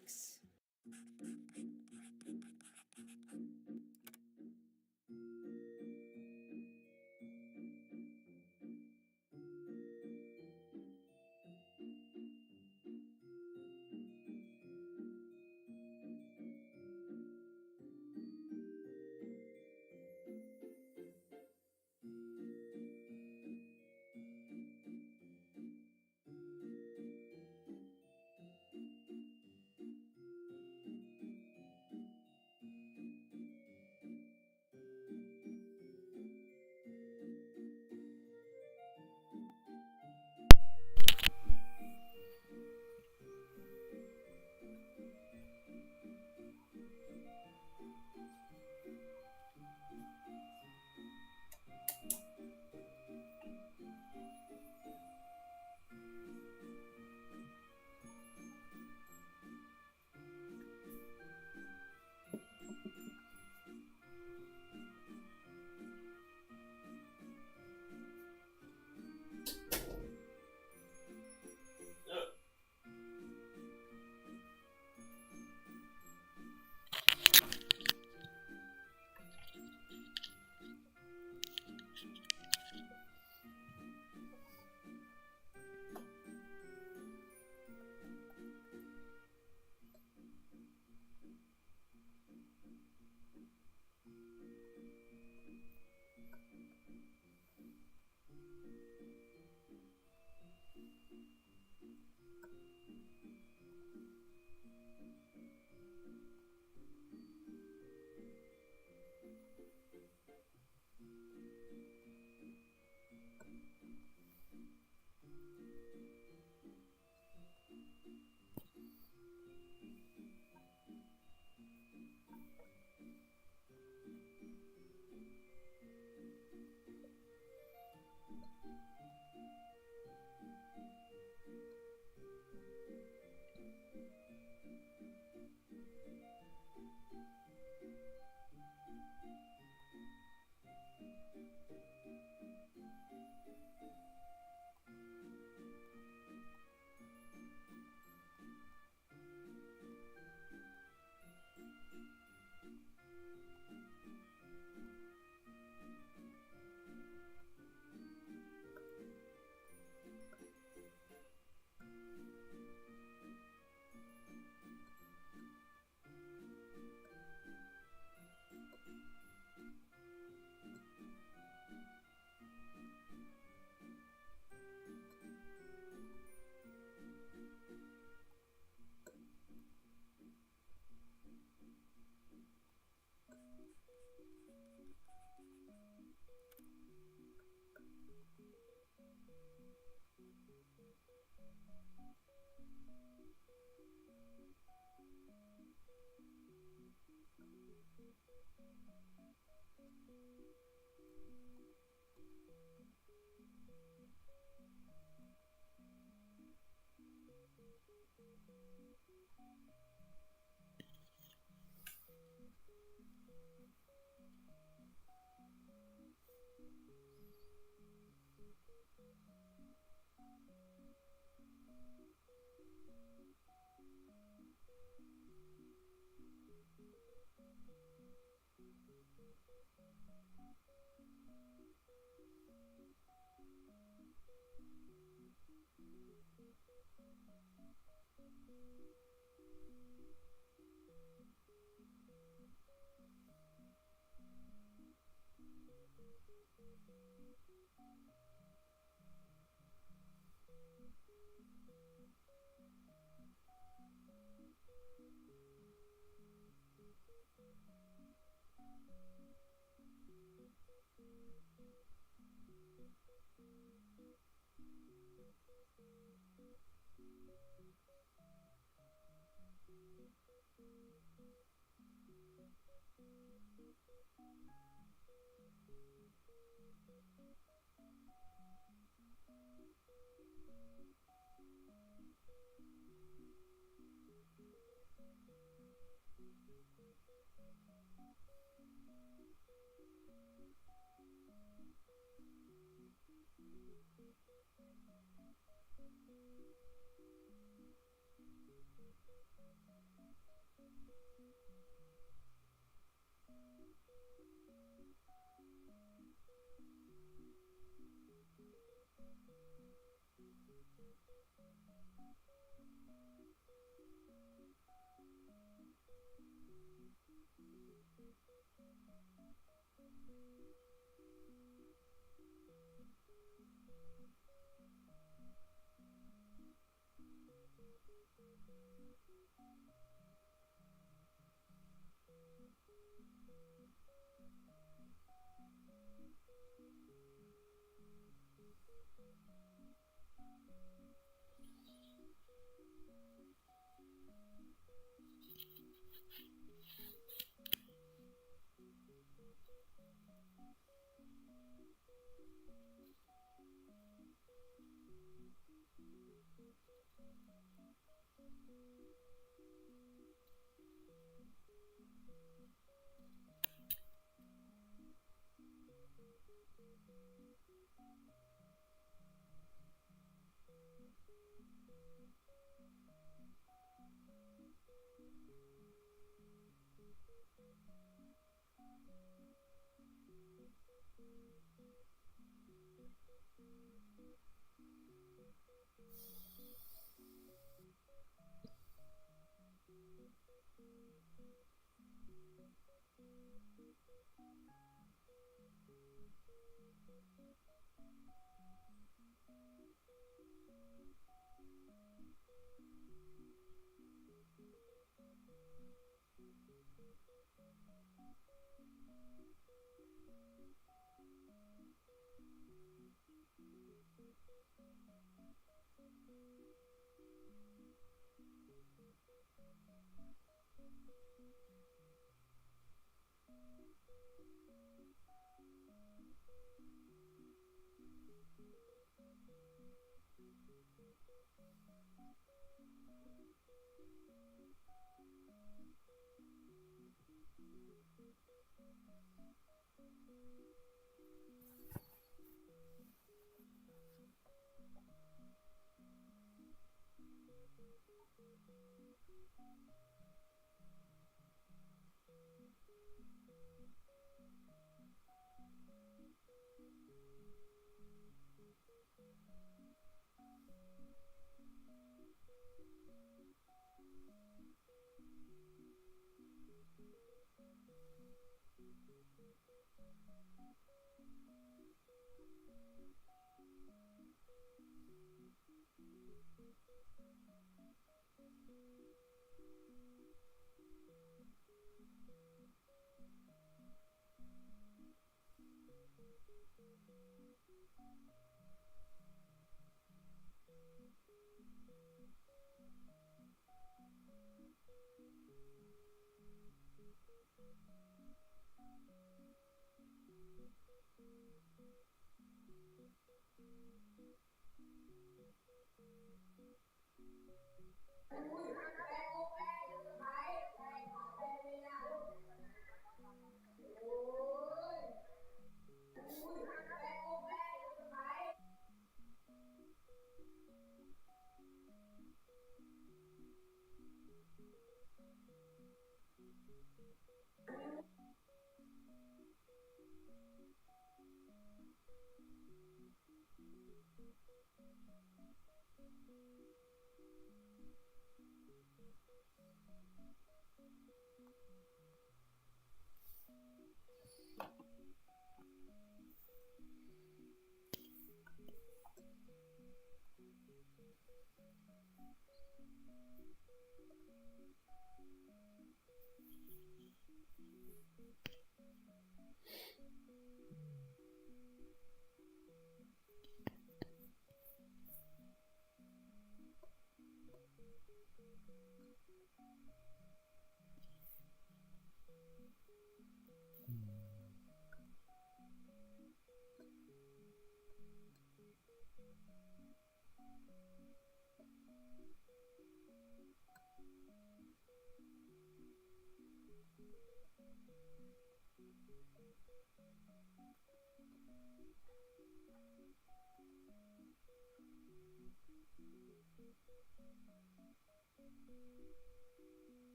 weeks.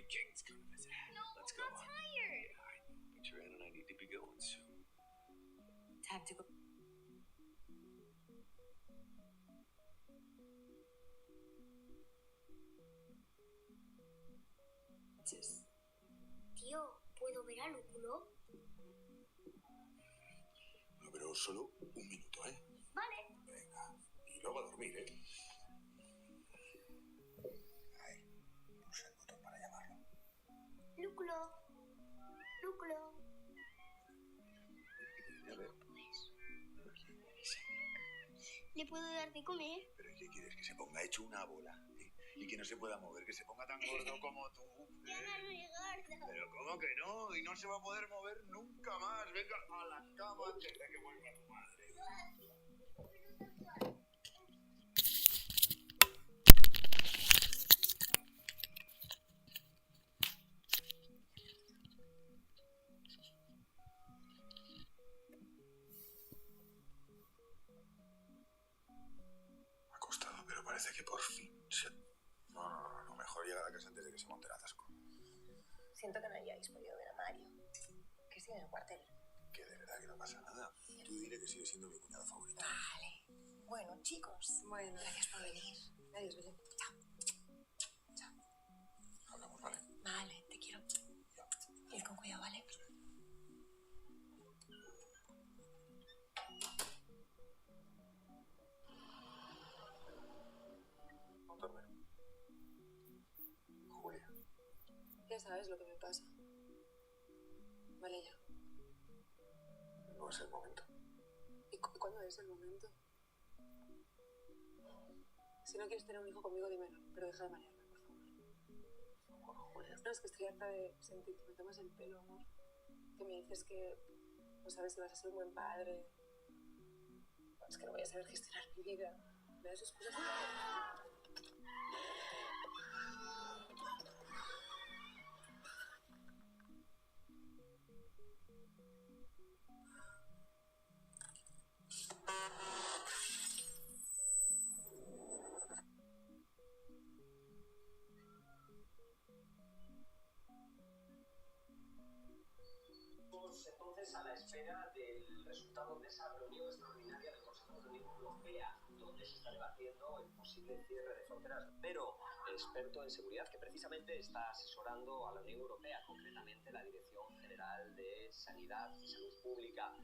Kayne's come to visit. No, Let's I'm go. not tired. Yeah, I know, but Joanne and I need to be going soon. Time to go. Tío, ¿puedo ver al lúculo? No, pero solo un minuto, ¿eh? Vale. Venga, y luego a dormir, ¿eh? Ahí, pulsa el botón para llamarlo. Lúculo. Lúculo. A ver. ¿Le puedo dar de comer? ¿Pero qué quieres? ¿Que se ponga hecho una bola? ¿Eh? Y que no se pueda mover, que se ponga tan gordo como tú. Yo no soy gordo. Pero ¿cómo que no? Y no se va a poder mover nunca más. Venga a la cama antes de que vuelva tu madre. Me ha costado, pero parece que por fin se... No, mejor llegar a casa antes de que se monte el atasco. Siento que no hayáis podido ver a Mario, que sigue en el cuartel. Que de verdad que no pasa nada. Tú dile que sigue siendo mi cuñado favorito. Vale. Bueno, chicos. Bueno, gracias por venir. Adiós, Belén. Chao. Chao. Hablamos, ¿vale? Vale, te quiero. Ir con cuidado, ¿vale? Contadme. Julia. Ya sabes lo que me pasa. Vale, ya. No es el momento. ¿Y cuándo es el momento? Si no quieres tener un hijo conmigo, dímelo. Pero deja de marearme, por favor. Por Julia. No, es que estoy harta de sentir que me tomas el pelo, amor. Que me dices que no sabes si vas a ser un buen padre. Es que no voy a saber gestionar mi vida. Me das excusas. Entonces, a la espera del resultado de esa reunión extraordinaria del Consejo de la Unión Europea, donde se está debatiendo el posible cierre de fronteras. Pero, experto en seguridad, que precisamente está asesorando a la Unión Europea, concretamente la Dirección General de Sanidad y Salud Pública.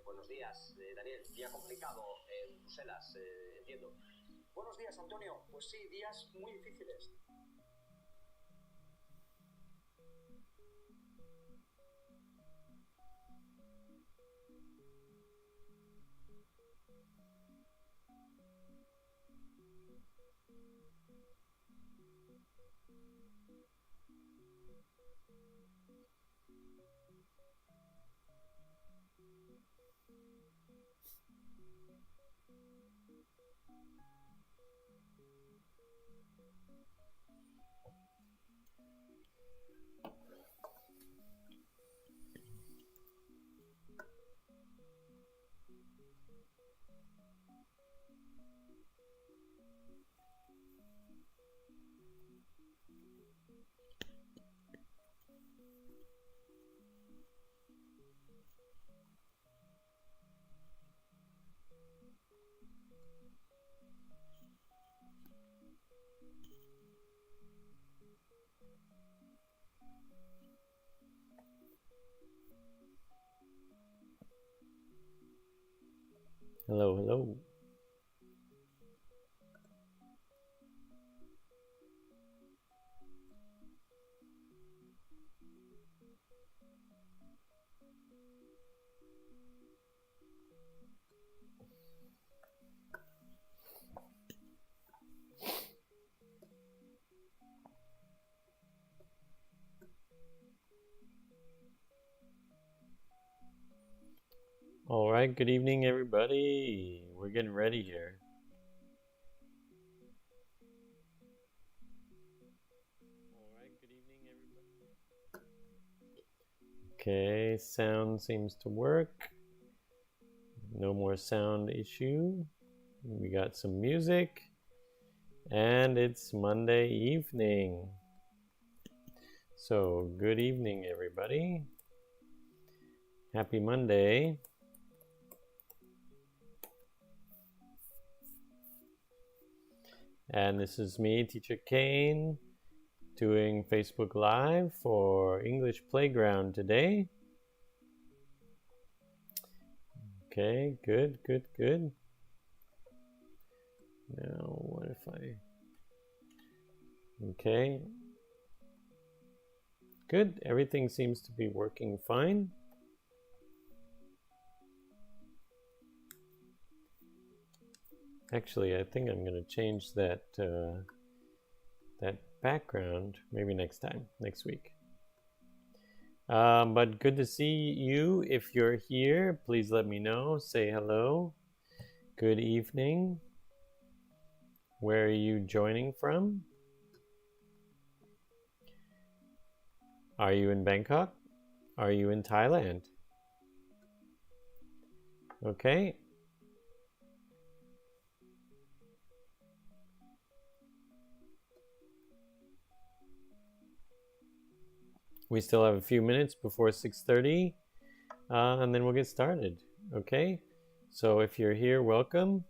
Buenos días, Daniel. Día complicado en Bruselas, entiendo. Buenos días, Antonio. Pues sí, días muy difíciles. Hello, hello. All right, good evening, everybody. We're getting ready here. All right, good evening, everybody. Okay, sound seems to work. No more sound issue. We got some music. And it's Monday evening. So, good evening, everybody. Happy Monday. And this is me, Teacher Kayne, doing Facebook Live for English Playground today. Okay, good, good, good. Now, what if I... Okay. Good, everything seems to be working fine. Actually, I think I'm going to change that that background maybe next time, next week. But good to see you. If you're here, please let me know. Say hello. Good evening. Where are you joining from? Are you in Bangkok? Are you in Thailand? Okay. We still have a few minutes before 6:30, and then we'll get started. Okay. So if you're here, welcome.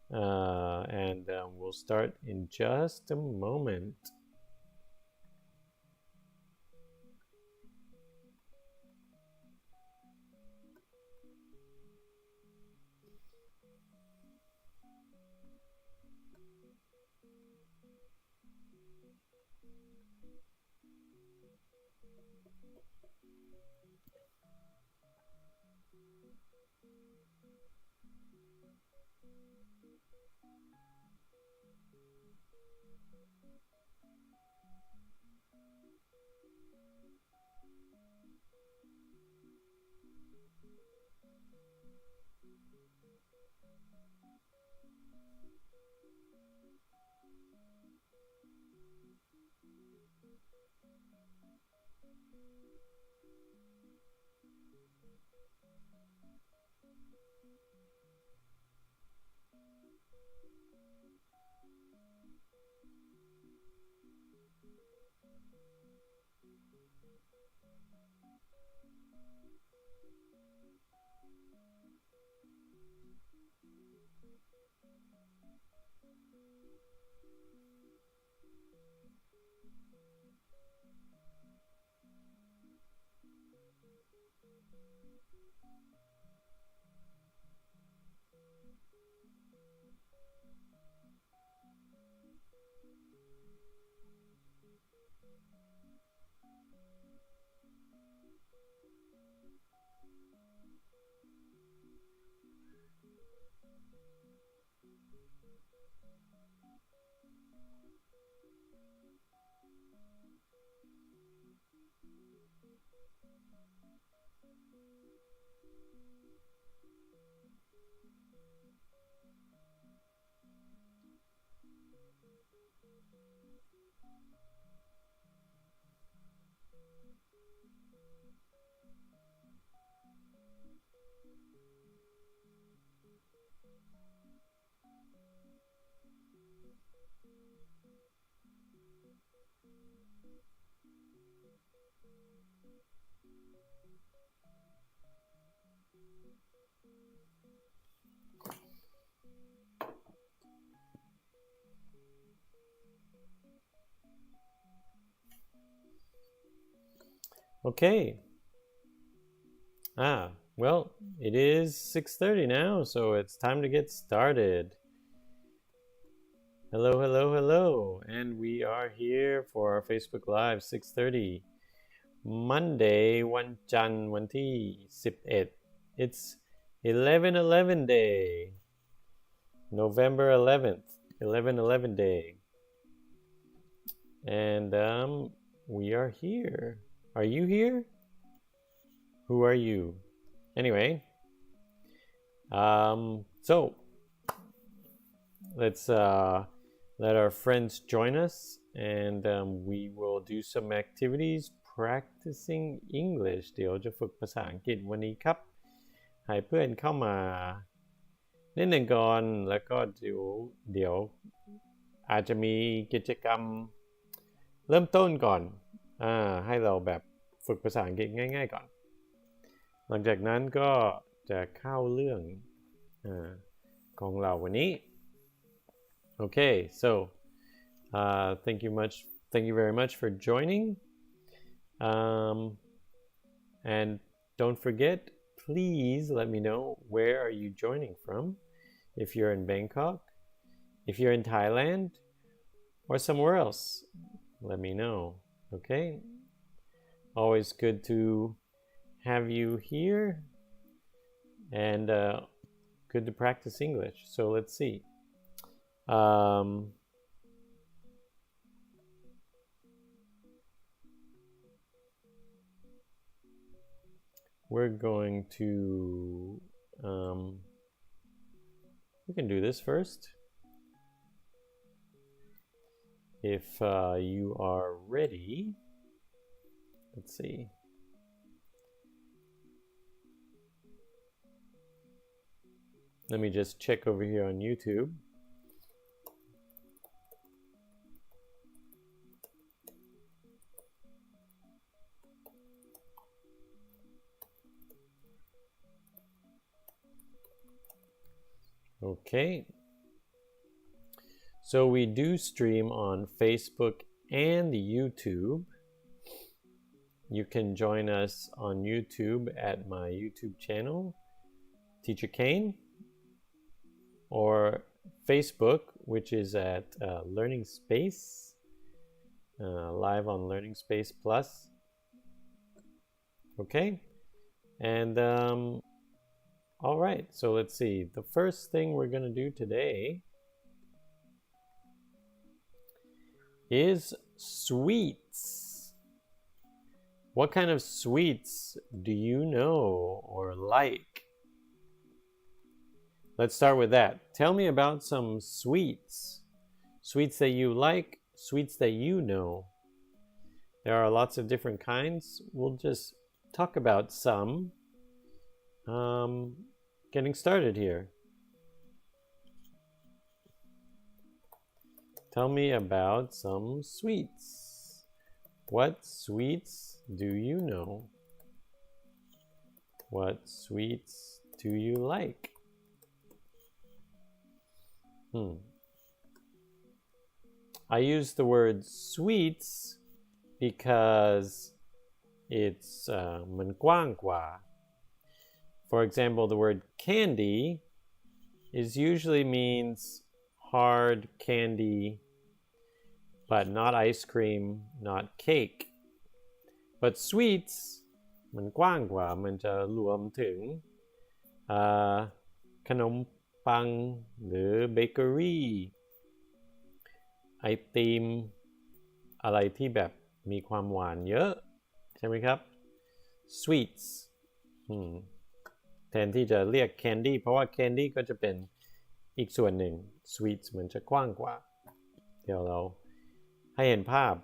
And we'll start in just a moment. Okay. Well, it is 6:30 now, so it's time to get started. Hello, hello, hello. And we are here for our Facebook Live 6:30. Monday วันจันทร์วันที่11 It's 11/11 day. November 11th. 11/11 day. And we are here. Are you here? Who are you? Anyway, so let's let our friends join us, and we will do some activities practicing English. เดี๋ยวจะฝึกภาษาอังกฤษวันนี้ครับให้เพื่อนเข้ามานิดหนึ่งก่อนแล้วก็เดี๋ยวอาจจะมีกิจกรรมเริ่มต้นก่อนให้เราแบบฝึกภาษาอังกฤษง่ายๆก่อนหลังจากนั้นก็จะเข้าเรื่องของเราวันนี้ Okay, so thank you very much for joining, and don't forget, please let me know where are you joining from. If you're in Bangkok, if you're in Thailand, or somewhere else, let me know. Okay, always good to have you here, and good to practice English. So let's see. We're going to we can do this first if you are ready. Let's see. Let me just check over here on YouTube. Okay. So we do stream on Facebook and YouTube. You can join us on YouTube at my YouTube channel, Teacher Kayne, or Facebook, which is at Learning Space, live on Learning Space Plus. Okay, and all right, so let's see. The first thing we're going to do today is sweets. What kind of sweets do you know or like? Let's start with that. Tell me about some sweets. Sweets that you like, sweets that you know. There are lots of different kinds. We'll just talk about some. Getting started here. Tell me about some sweets. What sweets do you know? What sweets do you like? I use the word sweets because it's มันกว้างกว่า For example, the word candy usually means hard candy, but not ice cream, not cake. But sweets มันกว้างกว่ามันจะรวมถึงขนมปังหรือเบเกอรี่ไอติมอะไรที่แบบมีความหวานเยอะใช่ไหมครับ sweets แทนที่จะเรียก candy เพราะว่า candy ก็จะเป็นอีกส่วนหนึ่ง sweets มันจะกว้างกว่าเดี๋ยวเราให้เห็นภาพ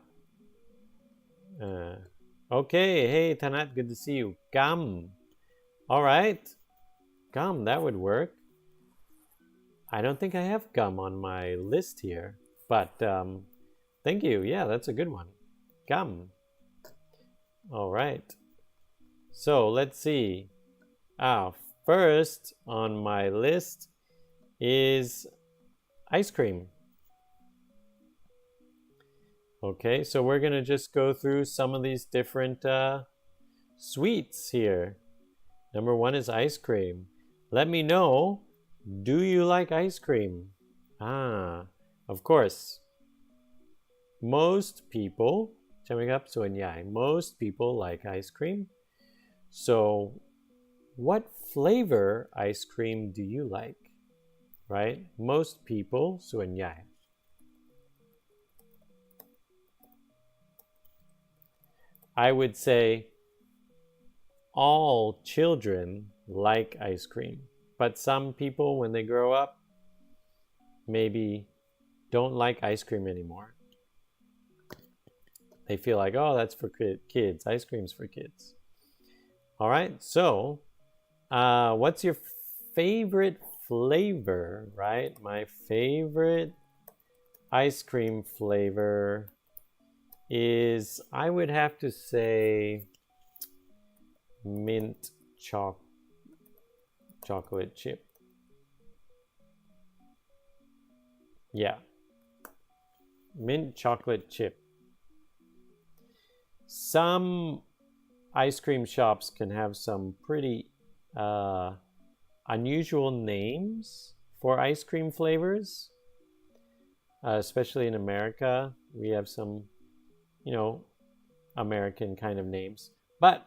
Okay, hey Tanat, good to see you. Gum. All right. Gum, that would work. I don't think I have gum on my list here, but thank you. Yeah, that's a good one. Gum. All right. So let's see. First on my list is ice cream. Okay, so we're going to just go through some of these different sweets here. Number 1 is ice cream. Let me know, do you like ice cream? Of course. Most people,ส่วนใหญ่, most people like ice cream. So, what flavor ice cream do you like? Right? Most people, ส่วนใหญ่. I would say all children like ice cream. But some people, when they grow up, maybe don't like ice cream anymore. They feel like, oh, that's for kids. Ice cream's for kids. All right, so what's your favorite flavor, right? My favorite ice cream flavor is, I would have to say, mint chocolate chip. Yeah, mint chocolate chip. Some ice cream shops can have some pretty unusual names for ice cream flavors, especially in America. We have some, American kind of names. But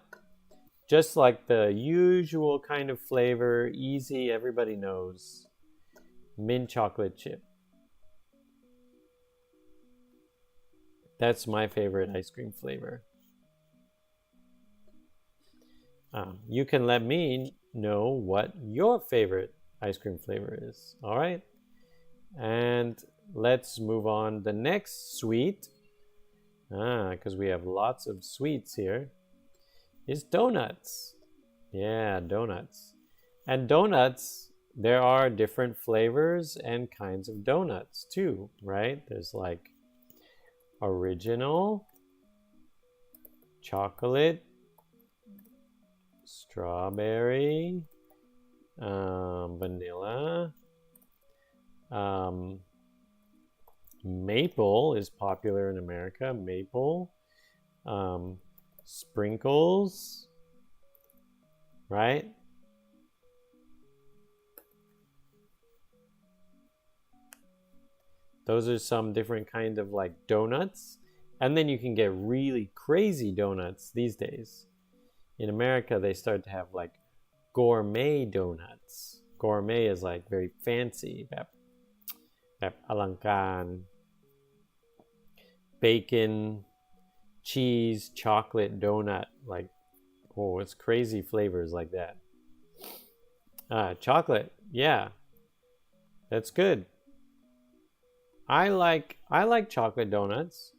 just like the usual kind of flavor, easy, everybody knows, mint chocolate chip. That's my favorite ice cream flavor. You can let me know what your favorite ice cream flavor is. All right. And let's move on. The next sweet, because we have lots of sweets here, is donuts. Yeah, donuts. And donuts, there are different flavors and kinds of donuts too, right? There's like original, chocolate, strawberry, vanilla, maple is popular in America. Maple, sprinkles, right? Those are some different kinds of like donuts. And then you can get really crazy donuts these days. In America, they start to have like gourmet donuts. Gourmet is like very fancy, แบบอลังการ bacon, cheese, chocolate donut, like, oh, it's crazy flavors like that. Chocolate, yeah, that's good. I like chocolate donuts,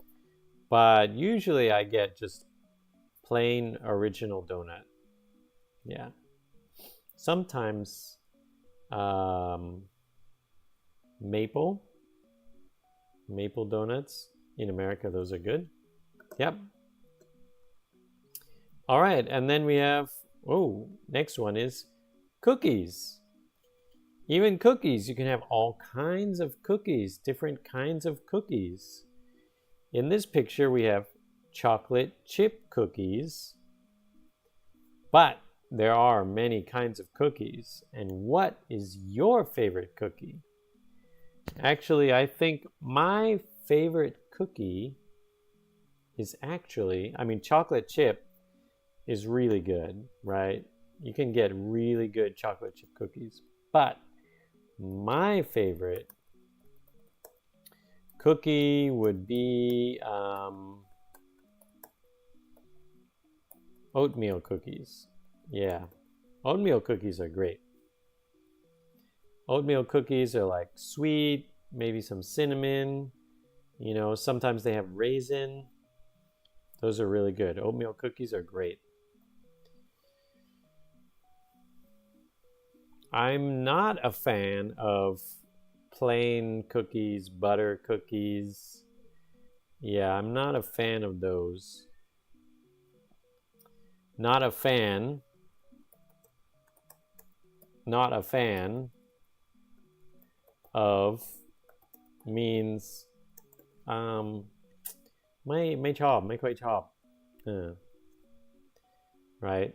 but usually I get just plain original donut. Yeah. Sometimes maple donuts in America, those are good. Yep. All right, and then we have, next one is cookies. Even cookies, you can have all kinds of cookies, different kinds of cookies. In this picture, we have chocolate chip cookies, but there are many kinds of cookies. And what is your favorite cookie? Actually, I think my favorite cookie is actually, chocolate chip is really good, right? You can get really good chocolate chip cookies, but my favorite cookie would be oatmeal cookies. Yeah, oatmeal cookies are great. Oatmeal cookies are like sweet, maybe some cinnamon, sometimes they have raisin. Those are really good. Oatmeal cookies are great. I'm not a fan of plain cookies, butter cookies. Yeah, I'm not a fan of those. Not a fan of means ไม่ชอบไม่ค่อยชอบ right?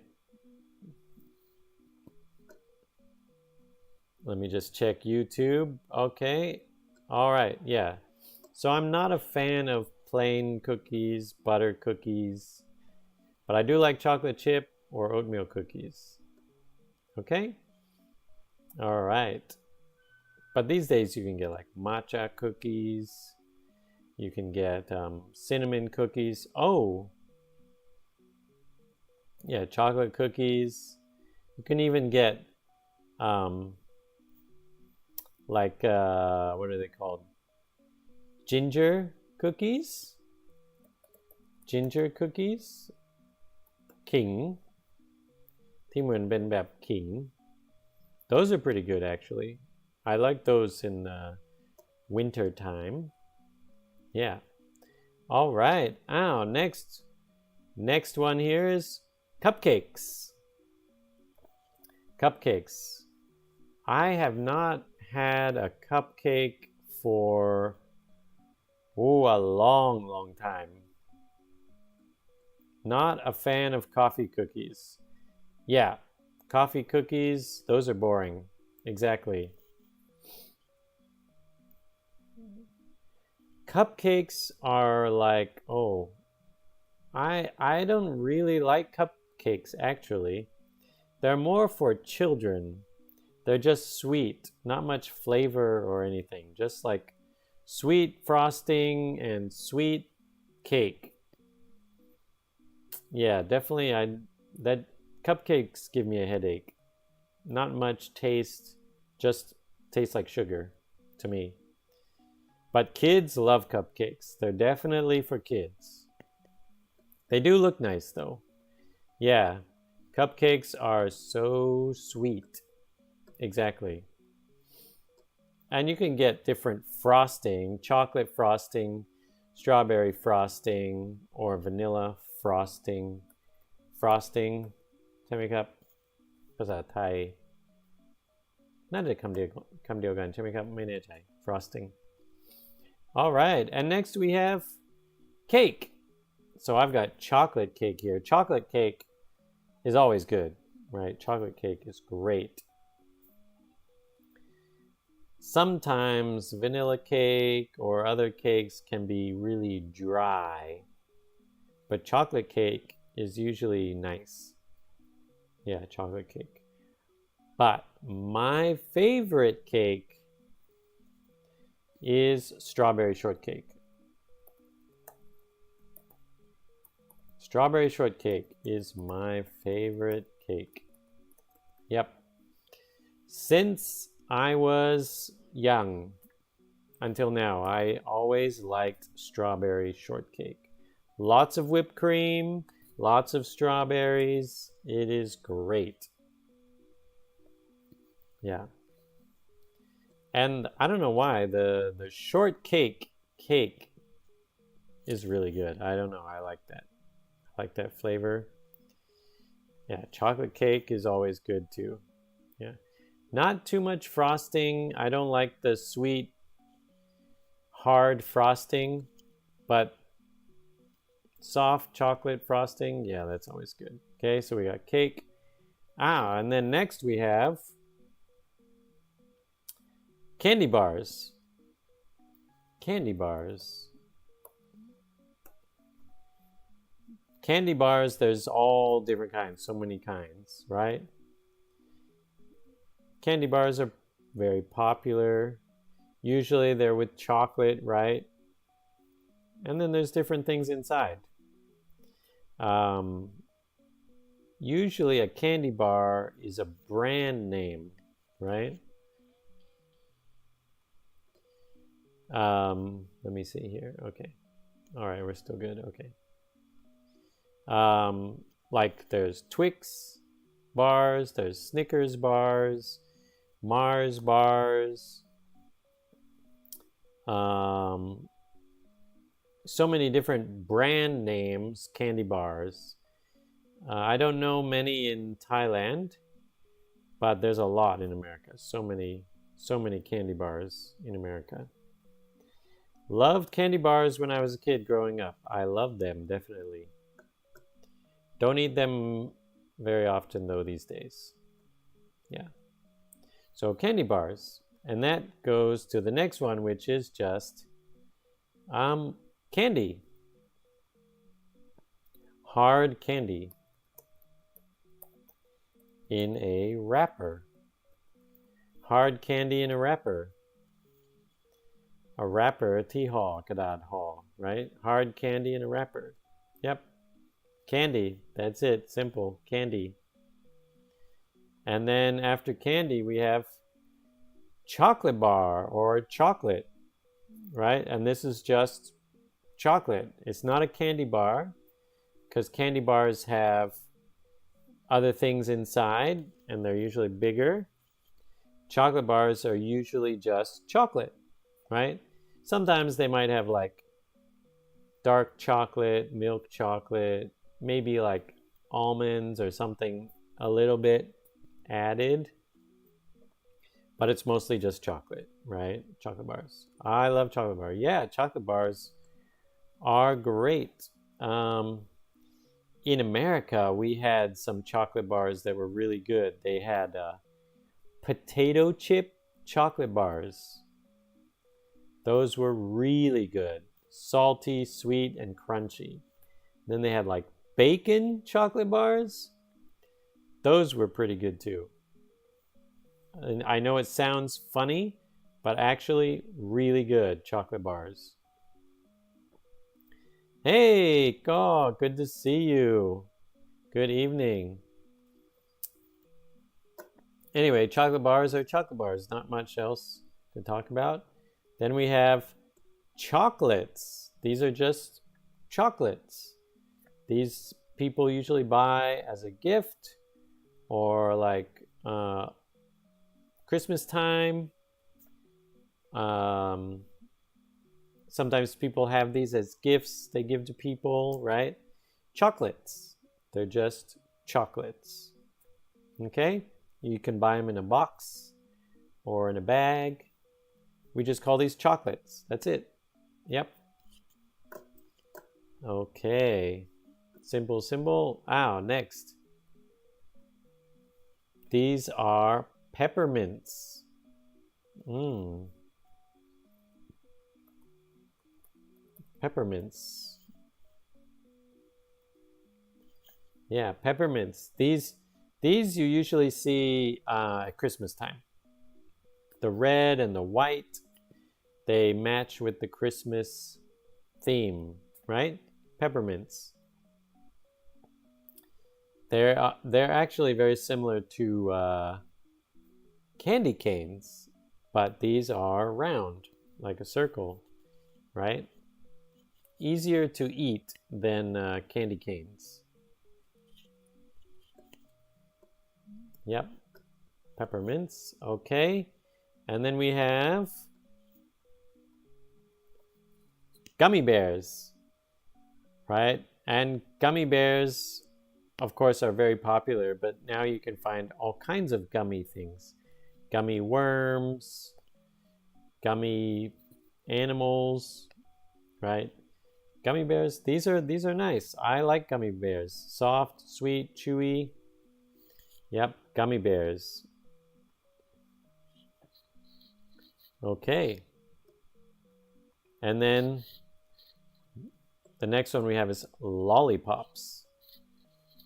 Let me just check YouTube. Okay. All right. Yeah. So I'm not a fan of plain cookies, butter cookies, but I do like chocolate chip or oatmeal cookies. Okay? All right. But these days you can get like matcha cookies. You can get cinnamon cookies. Oh! Yeah, chocolate cookies. You can even get what are they called? Ginger cookies? Ginger cookies? King. ที่เหมือนเป็นแบบ King. Those are pretty good actually. I like those in winter time. Yeah. All right. Next one here is cupcakes. Cupcakes. I have not had a cupcake for a long time. Not a fan of coffee cookies. Yeah, coffee cookies, those are boring. Exactly. Cupcakes are like, I don't really like cupcakes actually. They're more for children. They're just sweet, not much flavor or anything. Just like sweet frosting and sweet cake. Yeah, definitely that cupcakes give me a headache. Not much taste, just tastes like sugar to me. But kids love cupcakes. They're definitely for kids. They do look nice though. Yeah, cupcakes are so sweet. Exactly. And you can get different frosting, chocolate frosting, strawberry frosting, or vanilla frosting. Frosting ใช่ไหมครับภาษาไทยน่าจะคำเดียวกันใช่ไหมครับไม่แน่ใจ frosting. All right, and next we have cake. So I've got chocolate cake here. Chocolate cake is always good, right? Chocolate cake is great. Sometimes vanilla cake or other cakes can be really dry, but chocolate cake is usually nice. Yeah, chocolate cake. But my favorite cake is strawberry shortcake. Strawberry shortcake is my favorite cake. Yep. Since I was young until now, I always liked strawberry shortcake. Lots of whipped cream, lots of strawberries. It is great. Yeah. And I don't know why the shortcake cake is really good. I don't know. I like that. I like that flavor. Yeah, chocolate cake is always good too. Yeah. Not too much frosting. I don't like the sweet, hard frosting, but soft chocolate frosting, yeah, that's always good. Okay, so we got cake. And then next we have candy bars. Candy bars. Candy bars, there's all different kinds, so many kinds, right? Candy bars are very popular. Usually they're with chocolate, right? And then there's different things inside. Usually a candy bar is a brand name, right? Let me see here. Okay. All right, we're still good. Okay. Like there's Twix bars, there's Snickers bars, Mars bars. So many different brand names, candy bars. I don't know many in Thailand, but there's a lot in America. So many candy bars in America. Loved candy bars when I was a kid growing up. I loved them, definitely. Don't eat them very often though these days. Yeah. So candy bars. And that goes to the next one, which is just candy. Hard candy in a wrapper. Hard candy in a wrapper. A wrapper, T-haw, กระดาษห่อ right? Hard candy in a wrapper. Yep. Candy. That's it. Simple. Candy. And then after candy, we have chocolate bar or chocolate, right? And this is just chocolate. It's not a candy bar because candy bars have other things inside and they're usually bigger. Chocolate bars are usually just chocolate, right? Sometimes they might have like dark chocolate, milk chocolate, maybe like almonds or something a little bit added. But it's mostly just chocolate, right? Chocolate bars. I love chocolate bars. Yeah, chocolate bars are great. In America, we had some chocolate bars that were really good. They had potato chip chocolate bars. Those were really good. Salty, sweet, and crunchy. Then they had like bacon chocolate bars. Those were pretty good too. And I know it sounds funny, but actually really good chocolate bars. Hey, God, good to see you. Good evening. Anyway, chocolate bars are chocolate bars. Not much else to talk about. Then we have chocolates. These are just chocolates. These people usually buy as a gift or like Christmas time. Sometimes people have these as gifts they give to people, right? Chocolates. They're just chocolates. Okay? You can buy them in a box or in a bag. We just call these chocolates. That's it. Yep. Okay. Simple, simple. Next. These are peppermints. Peppermints. Yeah, peppermints. These you usually see at Christmas time. The red and the white, they match with the Christmas theme, right? Peppermints. They're actually very similar to candy canes, but these are round, like a circle, right? Easier to eat than candy canes. Yep, peppermints, okay. And then we have gummy bears, right? And gummy bears, of course, are very popular, but now you can find all kinds of gummy things. Gummy worms, gummy animals, right? Gummy bears, these are nice. I like gummy bears. Soft, sweet, chewy. Yep, gummy bears. Okay. And then the next one we have is lollipops.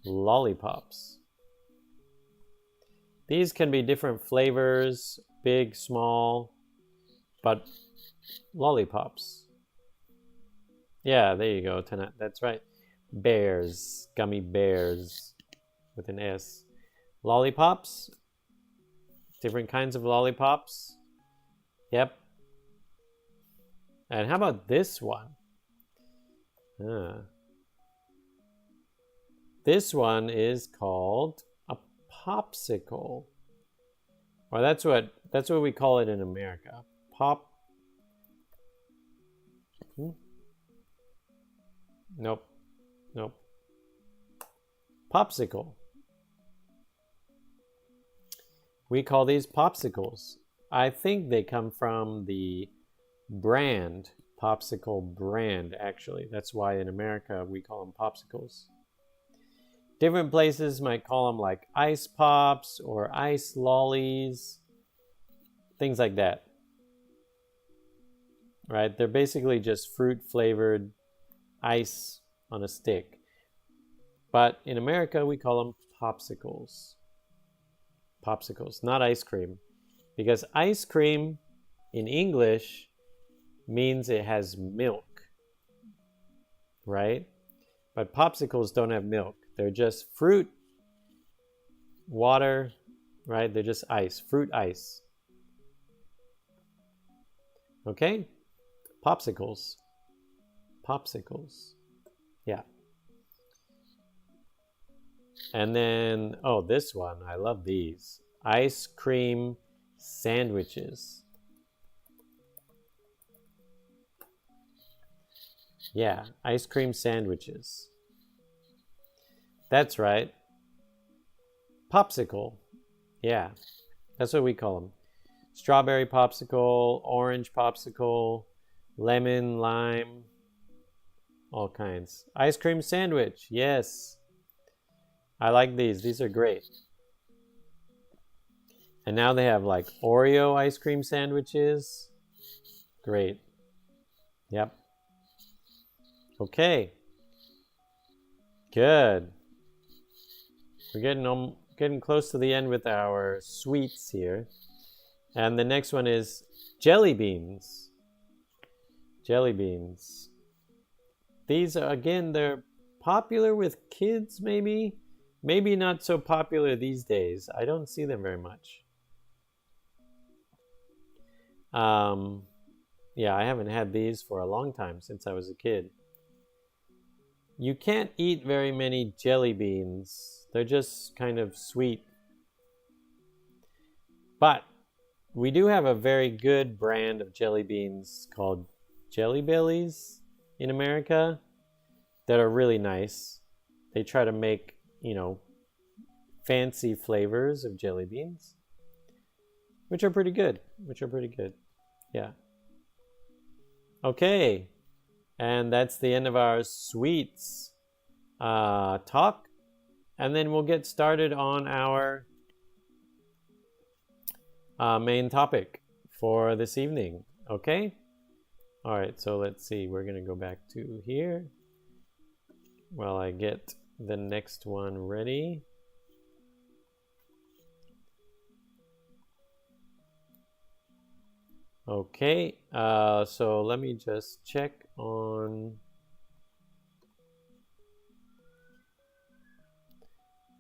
Lollipops. These can be different flavors, big, small, but lollipops. Yeah, there you go, Tanat. That's right. Bears, gummy bears with an S. Lollipops. Different kinds of lollipops. Yep. And how about this one? This one is called a popsicle. Or that's what we call it in America. Nope. Popsicle. We call these popsicles. I think they come from the brand, popsicle brand, actually. That's why in America we call them popsicles. Different places might call them like ice pops or ice lollies. things like that. Right? They're basically just fruit flavored ice on a stick. But in America, we call them popsicles. Popsicles, not ice cream. Because ice cream in English means it has milk, right? But popsicles don't have milk. They're just fruit, water, right? They're just ice, fruit ice. Okay? Popsicles. Popsicles. Yeah. And then, oh, this one. I love these. Ice cream sandwiches. Yeah, ice cream sandwiches. That's right. Popsicle. Yeah, that's what we call them. Strawberry popsicle, orange popsicle, lemon, lime, all kinds. Ice cream sandwich. Yes. I like these. These are great. And now they have like Oreo ice cream sandwiches. Great. Yep. Okay. Good. We're getting close to the end with our sweets here. And the next one is jelly beans. Jelly beans. These are, again, they're popular with kids maybe. Maybe not so popular these days. I don't see them very much. Yeah, I haven't had these for a long time, since I was a kid. You can't eat very many jelly beans. They're just kind of sweet. But we do have a very good brand of jelly beans called Jelly Bellies in America that are really nice. They try to make, fancy flavors of jelly beans, which are pretty good. Yeah. Okay. And that's the end of our sweets talk. And then we'll get started on our main topic for this evening. Okay? All right, so let's see. We're going to go back to here while I get the next one ready. Okay, so let me just check on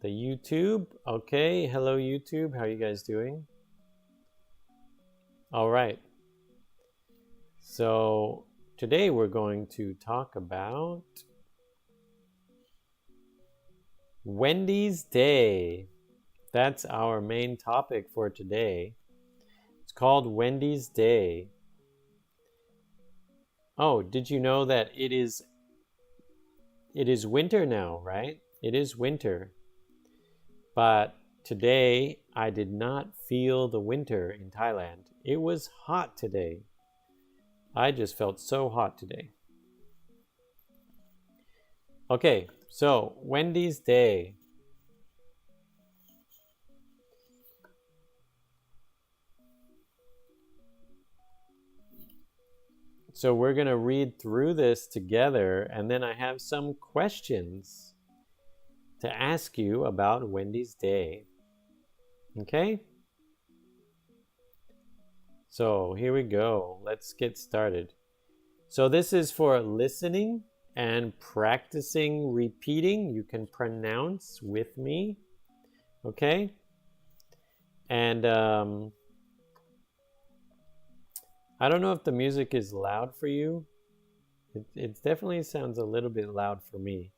the YouTube. Okay, hello YouTube. How are you guys doing? All right. So today we're going to talk about Wendy's Day. That's our main topic for today. It's called Wendy's Day. Oh, did you know that it is winter now, right? It is winter. But today I did not feel the winter in Thailand. It was hot today. I just felt so hot today. Okay, so Wendy's Day. So we're going to read through this together, and then I have some questions to ask you about Wendy's Day. Okay? So here we go. Let's get started. So this is for listening and practicing repeating. You can pronounce with me. Okay? And I don't know if the music is loud for you. It definitely sounds a little bit loud for me.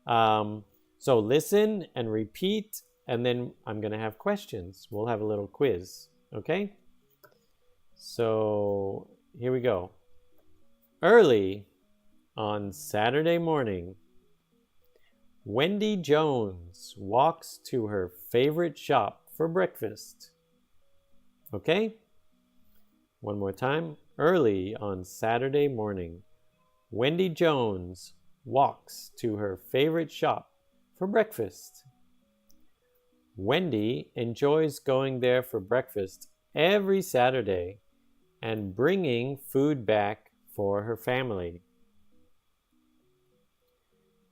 So listen and repeat, and then I'm going to have questions. We'll have a little quiz, okay? So here we go. Early on Saturday morning, Wendy Jones walks to her favorite shop for breakfast. Okay? One more time. Early on Saturday morning, Wendy Jones walks to her favorite shop for breakfast. Wendy enjoys going there for breakfast every Saturday and bringing food back for her family.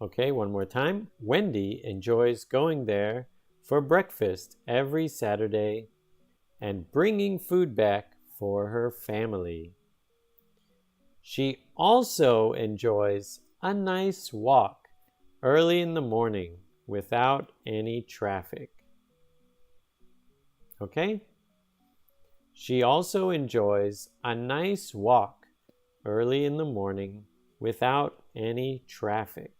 Okay, one more time. Wendy enjoys going there for breakfast every Saturday and bringing food back for her family. She also enjoys a nice walk early in the morning without any traffic. Okay? She also enjoys a nice walk early in the morning without any traffic.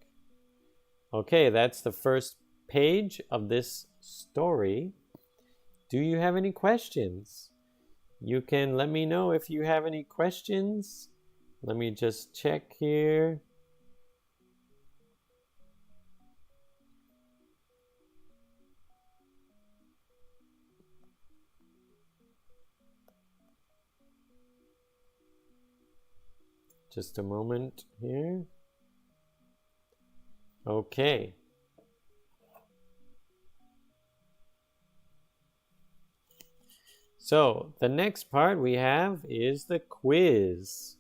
Okay, that's the first page of this story. Do you have any questions? You can let me know if you have any questions. Let me just check here. Just a moment here. Okay. So the next part we have is the quiz.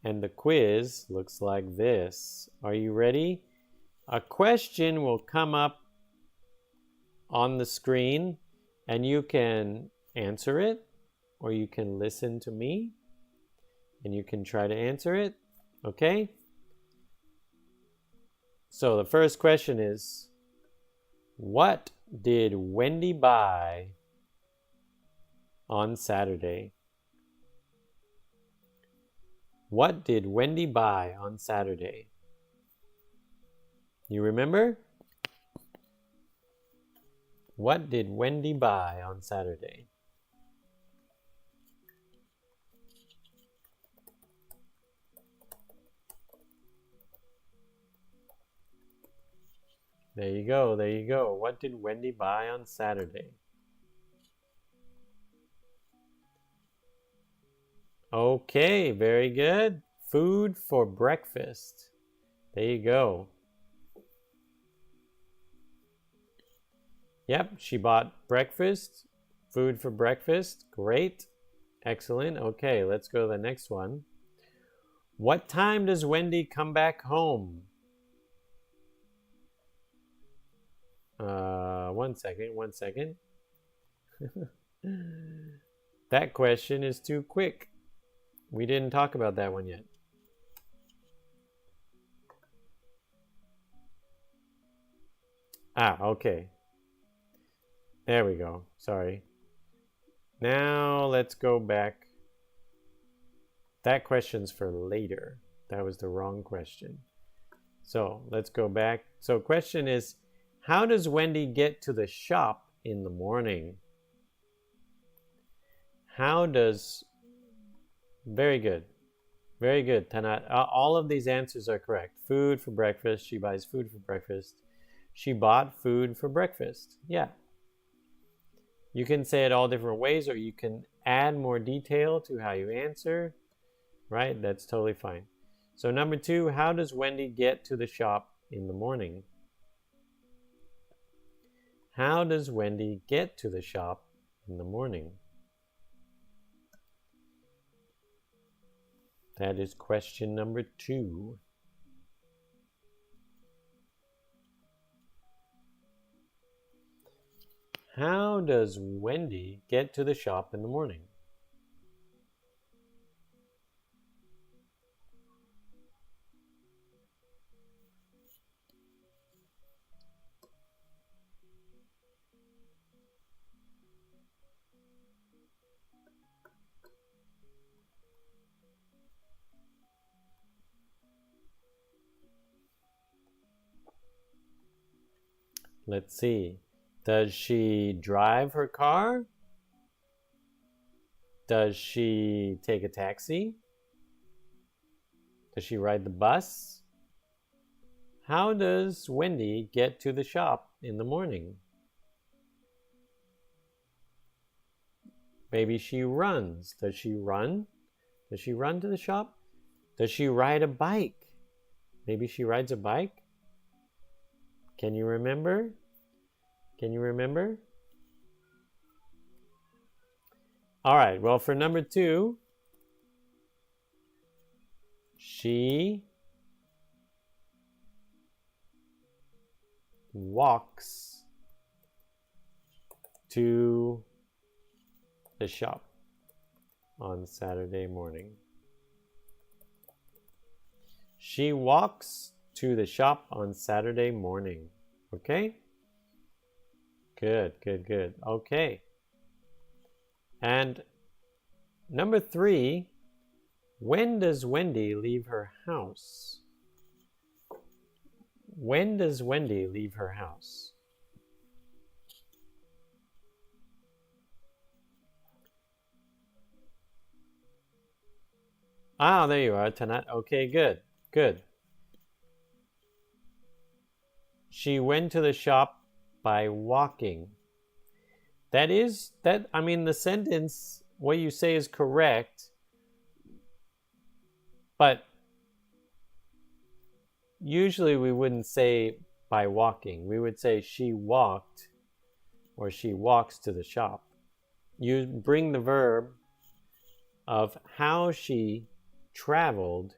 And the quiz looks like this. Are you ready? A question will come up on the screen and you can answer it or you can listen to me and you can try to answer it. Okay? So the first question is, what did Wendy buy on Saturday? What did Wendy buy on Saturday? You remember? What did Wendy buy on Saturday? There you go, there you go. What did Wendy buy on Saturday? Okay, very good. Food for breakfast. There you go. Yep, she bought breakfast. Food for breakfast. Great. Excellent. Okay, let's go to the next one. What time does Wendy come back home? One second. That question is too quick. We didn't talk about that one yet. Okay. There we go. Sorry. Now let's go back. That question's for later. That was the wrong question. So let's go back. So question is, how does Wendy get to the shop in the morning? How does... Very good. Very good, Tanat. All of these answers are correct. Food for breakfast. She buys food for breakfast. She bought food for breakfast. Yeah. You can say it all different ways, or you can add more detail to how you answer. Right? That's totally fine. So number 2, how does Wendy get to the shop in the morning? How does Wendy get to the shop in the morning? That is question number 2. How does Wendy get to the shop in the morning? Let's see. Does she drive her car? Does she take a taxi? Does she ride the bus? How does Wendy get to the shop in the morning? Maybe she runs. Does she run? Does she run to the shop? Does she ride a bike? Maybe she rides a bike? Can you remember? Can you remember? All right, well, for number 2, she walks to the shop on Saturday morning. She walks to the shop on Saturday morning. Okay? Good, good, good. Okay. And number 3, when does Wendy leave her house? When does Wendy leave her house? Ah, there you are, Tanat. Okay, good, good. She went to the shop by walking. I mean, the sentence, what you say is correct, but usually we wouldn't say by walking. We would say she walked or she walks to the shop. You bring the verb of how she traveled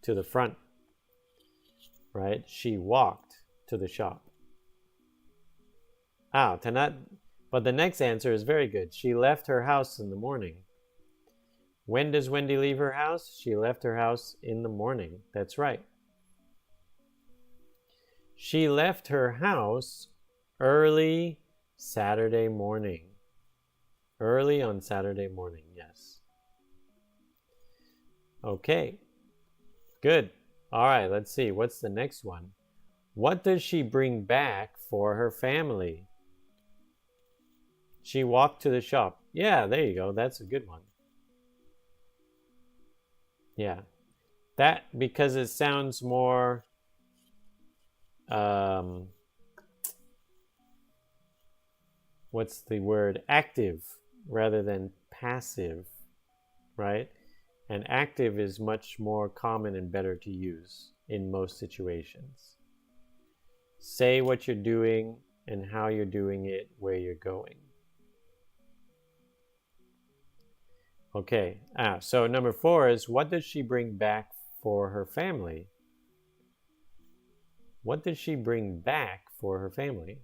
to the front, right? She walked to the shop. Tanat, but the next answer is very good. She left her house in the morning. When does Wendy leave her house? She left her house in the morning. That's right. She left her house early Saturday morning. Early on Saturday morning, yes. Okay, good. All right, let's see. What's the next one? What does she bring back for her family? She walked to the shop. Yeah, there you go. That's a good one. Yeah. That, because it sounds more what's the word? Active rather than passive, right? And active is much more common and better to use in most situations. Say what you're doing and how you're doing it, where you're going. Okay, so number 4 is, what does she bring back for her family? What does she bring back for her family?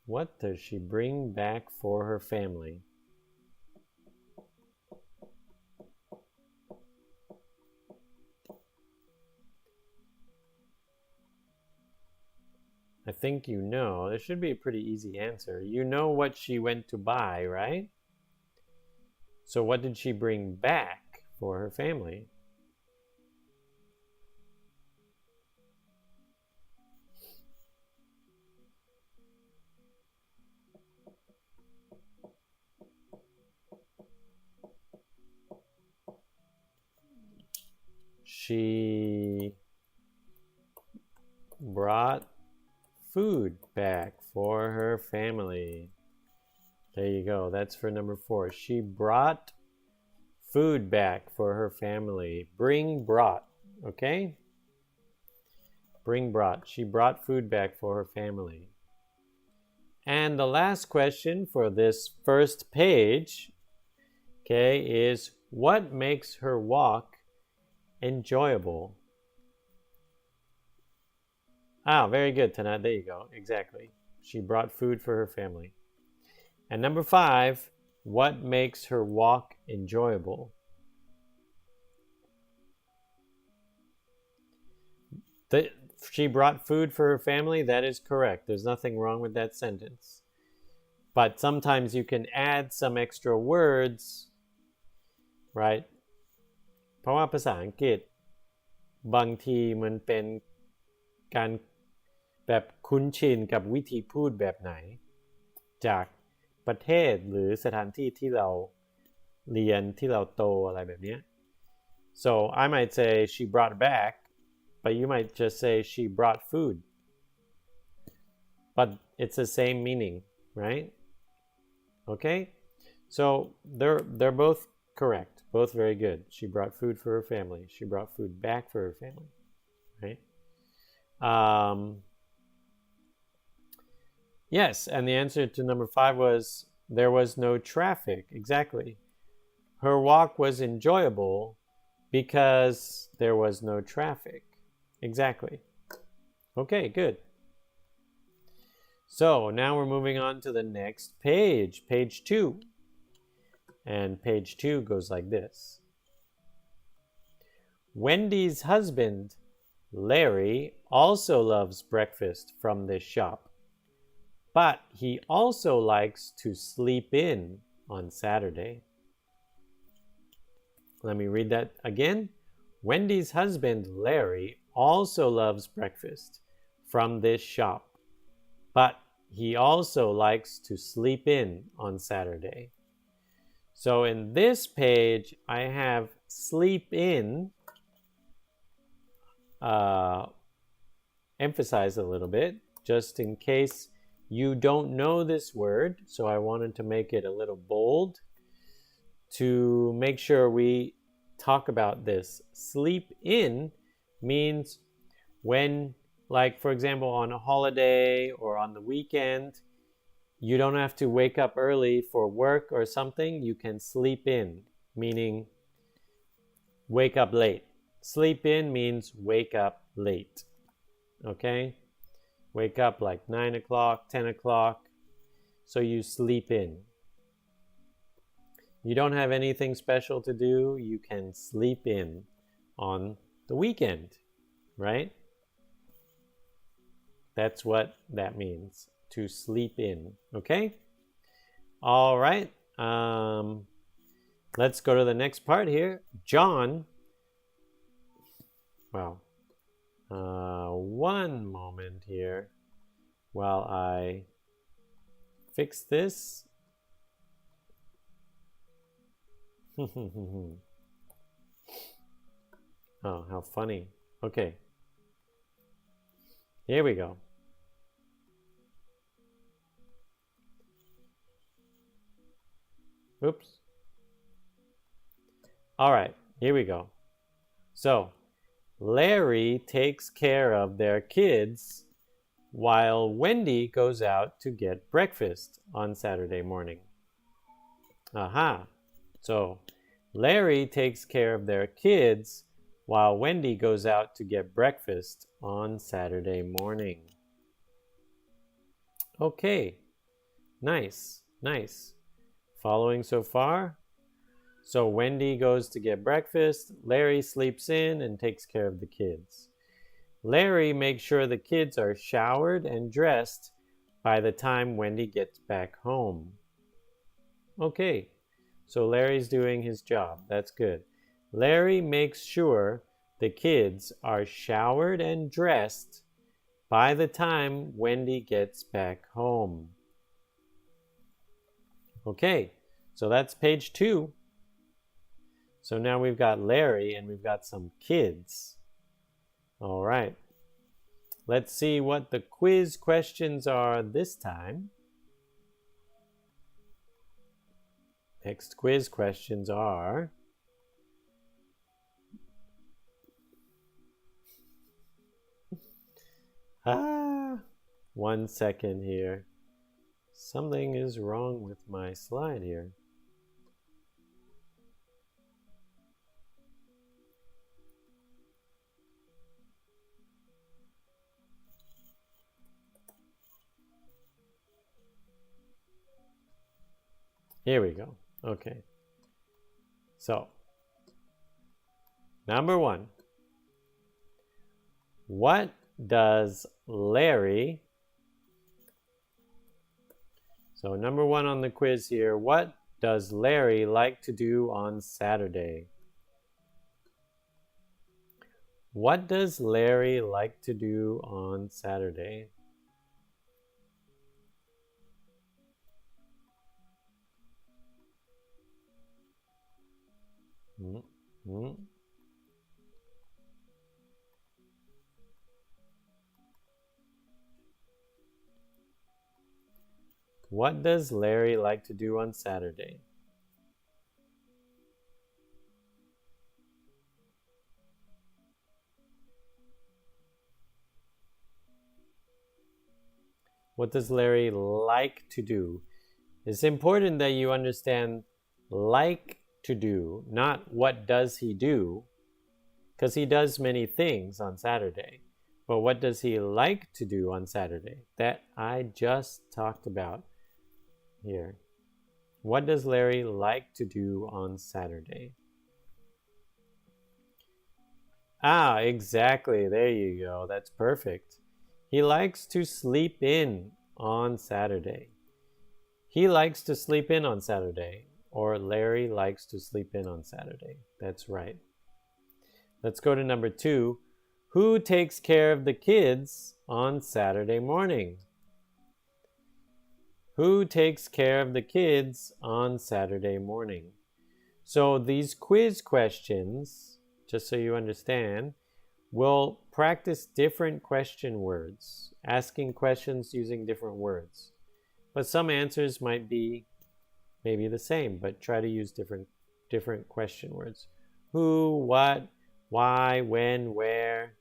What does she bring back for her family? I think you know. There should be a pretty easy answer. You know what she went to buy, right? So what did she bring back for her family? She brought food back for her family. There you go. That's for number 4. She brought food back for her family. Bring, brought. Okay? Bring, brought. She brought food back for her family. And the last question for this first page, okay, is what makes her walk enjoyable? Very good, Tanat. There you go. Exactly. She brought food for her family. And number 5, what makes her walk enjoyable? She brought food for her family. That is correct. There's nothing wrong with that sentence. But sometimes you can add some extra words, right? เพราะว่าภาษาอังกฤษบางทีมันเป็นการแบบคุ้นชินกับวิธีพูดแบบไหนจากประเทศหรือสถานที่ที่เราเรียนที่เราโตอะไรแบบนี้ So I might say she brought back, but you might just say she brought food. But it's the same meaning, right? Okay? So they're both Correct. Both very good. She brought food for her family. She brought food back for her family. Right? Yes, and the answer to number 5 was there was no traffic. Exactly. Her walk was enjoyable because there was no traffic. Exactly. Okay, good. So now we're moving on to the next page, page 2. And page 2 goes like this. Wendy's husband, Larry, also loves breakfast from this shop. But he also likes to sleep in on Saturday. Let me read that again. Wendy's husband, Larry, also loves breakfast from this shop. But he also likes to sleep in on Saturday. So in this page, I have sleep in emphasized a little bit, just in case you don't know this word. So I wanted to make it a little bold to make sure we talk about this. Sleep in means when, like, for example, on a holiday or on the weekend, you don't have to wake up early for work or something. You can sleep in, meaning wake up late. Sleep in means wake up late. Okay? Wake up like 9 o'clock, 10 o'clock. So you sleep in. You don't have anything special to do. You can sleep in on the weekend, right? That's what that means, to sleep in. Okay? All right. Let's go to the next part here. John. Well, one moment here while I fix this. Oh, how funny. Okay. Here we go. Oops. All right, here we go. So, Larry takes care of their kids while Wendy goes out to get breakfast on Saturday morning. Aha. So, Larry takes care of their kids while Wendy goes out to get breakfast on Saturday morning. Okay. Nice, nice. Following so far? So Wendy goes to get breakfast, Larry sleeps in and takes care of the kids. Larry makes sure the kids are showered and dressed by the time Wendy gets back home. Okay, so Larry's doing his job. That's good. Larry makes sure the kids are showered and dressed by the time Wendy gets back home. Okay, so that's page 2. So now we've got Larry and we've got some kids. All right. Let's see what the quiz questions are this time. Next quiz questions are... One second here. Something is wrong with my slide here. Here we go. Okay. So, number 1. What does Larry... So, number 1 on the quiz here. What does Larry like to do on Saturday? What does Larry like to do on Saturday? Mm-hmm. What does Larry like to do on Saturday? What does Larry like to do? It's important that you understand like to do, not what does he do, because he does many things on Saturday. But what does he like to do on Saturday? That I just talked about here. What does Larry like to do on Saturday? Ah, exactly. There you go. That's perfect. He likes to sleep in on Saturday. He likes to sleep in on Saturday. Or Larry likes to sleep in on Saturday. That's right. Let's go to number 2. Who takes care of the kids on Saturday morning? Who takes care of the kids on Saturday morning? So these quiz questions, just so you understand, will practice different question words, asking questions using different words. But some answers might be maybe the same, but try to use different question words. Who, what, why, when, where,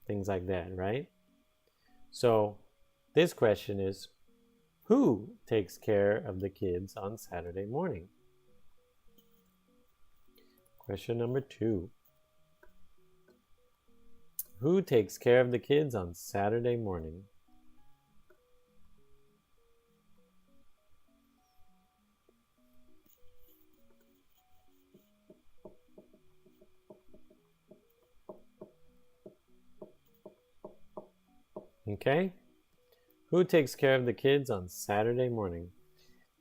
things like that, right? So this question is, who takes care of the kids on Saturday morning? Question number 2. Who takes care of the kids on Saturday morning? Okay? Who takes care of the kids on Saturday morning?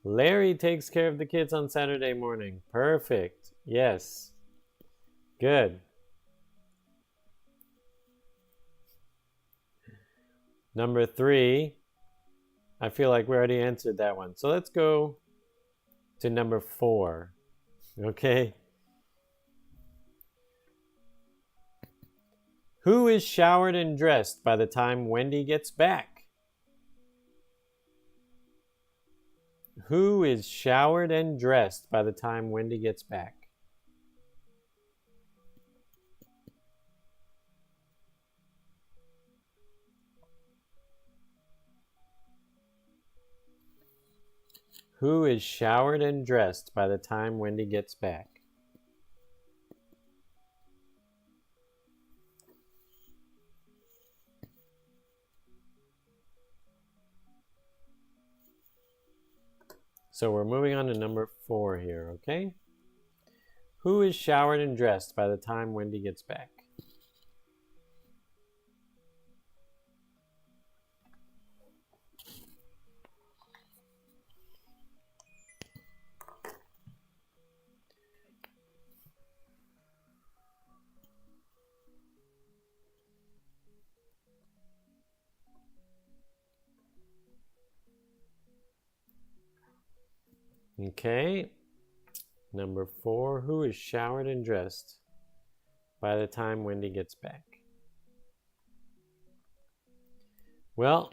Larry takes care of the kids on Saturday morning. Perfect. Yes. Good. Number 3. I feel like we already answered that one. So let's go to number 4. Okay? Who is showered and dressed by the time Wendy gets back? Who is showered and dressed by the time Wendy gets back? Who is showered and dressed by the time Wendy gets back? So we're moving on to number 4 here, okay? Who is showered and dressed by the time Wendy gets back? Okay, number 4, who is showered and dressed by the time Wendy gets back? Well,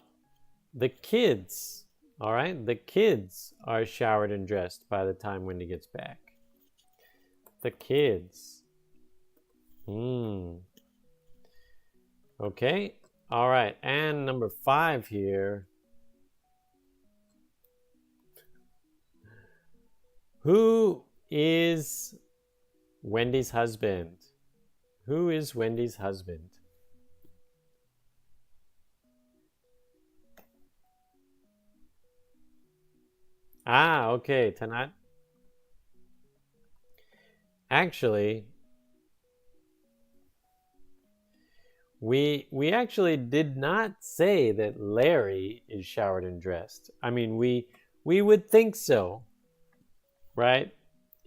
the kids, all right? The kids are showered and dressed by the time Wendy gets back. The kids. Okay, all right, and number 5 here. Who is Wendy's husband? Who is Wendy's husband? Ah, okay, Tanat. Actually, we actually did not say that Larry is showered and dressed. I mean, we would think so. Right?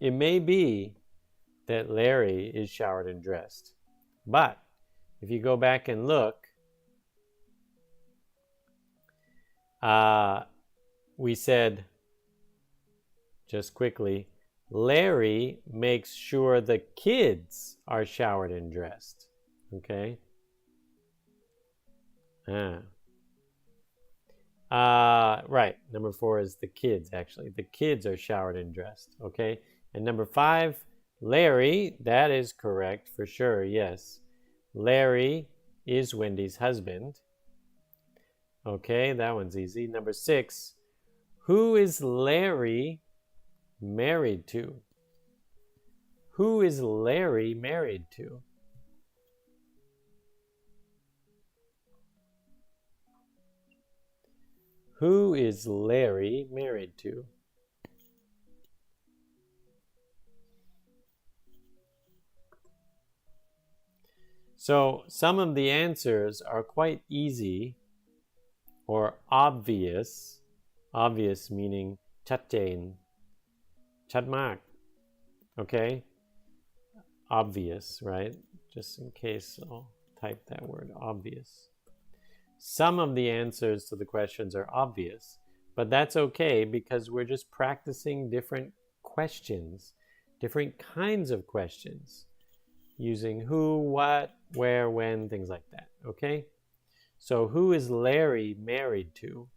It may be that Larry is showered and dressed. But if you go back and look, we said, just quickly, Larry makes sure the kids are showered and dressed. Okay? Right. Number 4 is the kids, actually. The kids are showered and dressed. Okay? And number 5, Larry, that is correct for sure, yes. Larry is Wendy's husband. Okay, that one's easy. Number 6. Who is Larry married to? Who is Larry married to? Who is Larry married to? So some of the answers are quite easy or obvious. Obvious meaning ชัดเจน ชัดมาก Okay? Obvious, right? Just in case I'll type that word, obvious. Some of the answers to the questions are obvious, but that's okay because we're just practicing different questions, different kinds of questions, using who, what, where, when, things like that, okay? So who is Larry married to?